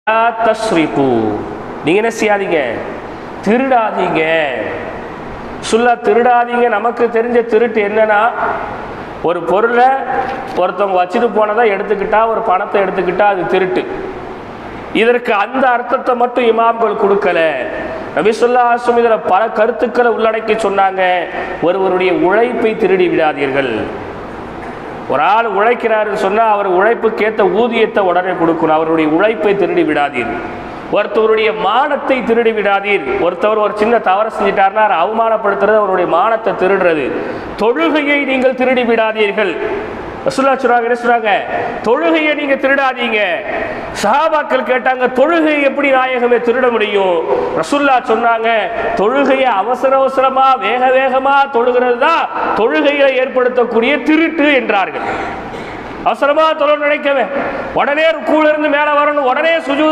தஸ்ரிகு, நீங்க என்ன செய்யாதீங்க, திருடாதீங்க. திருடாதீங்க. நமக்கு தெரிஞ்ச திருட்டு என்னன்னா, ஒரு பொருளை ஒருத்தவங்க வச்சுட்டு போனதை எடுத்துக்கிட்டா, ஒரு பணத்தை எடுத்துக்கிட்டா அது திருட்டு. இதற்கு அந்த அர்த்தத்தை மட்டும் இமாம்கள் கொடுக்கல. நபி ஸல்லல்லாஹு அலைஹி வஸல்லம் இதில் பல கருத்துக்களை உள்ளடக்கி சொன்னாங்க. ஒருவருடைய உழைப்பை திருடி விடாதீர்கள். ஒரு ஆள் உழைக்கிறாருன்னு சொன்னால் அவர் உழைப்புக்கேற்ற ஊதியத்தை உடனே கொடுக்கணும். அவருடைய உழைப்பை திருடி விடாதீர்கள். ஒருத்தவருடைய மானத்தை திருடி விடாதீர். ஒருத்தவர் ஒரு சின்ன தவறு செஞ்சிட்டார்னா அவமானப்படுத்துறது அவருடைய மானத்தை திருடுறது. தொழுகையை நீங்கள் திருடி விடாதீர்கள். ரசூலுல்லாஹ் சொல்றாங்க, தொழுகையை நீங்க திருடாதீங்க. சஹாபாக்கள் கேட்டாங்க, தொழுகை எப்படி நாயகமே திருட முடியும்? ரசூலுல்லாஹ் சொன்னாங்க, தொழுகையை அவசர அவசரமா வேக வேகமா தொழுகிறது தான் தொழுகையை ஏற்படுத்தக்கூடிய திருட்டு என்றார்கள். அவசரமா தொழ நினைக்கவே, உடனே ருக்குல இருந்து மேல வரணும், உடனே சுஜூத்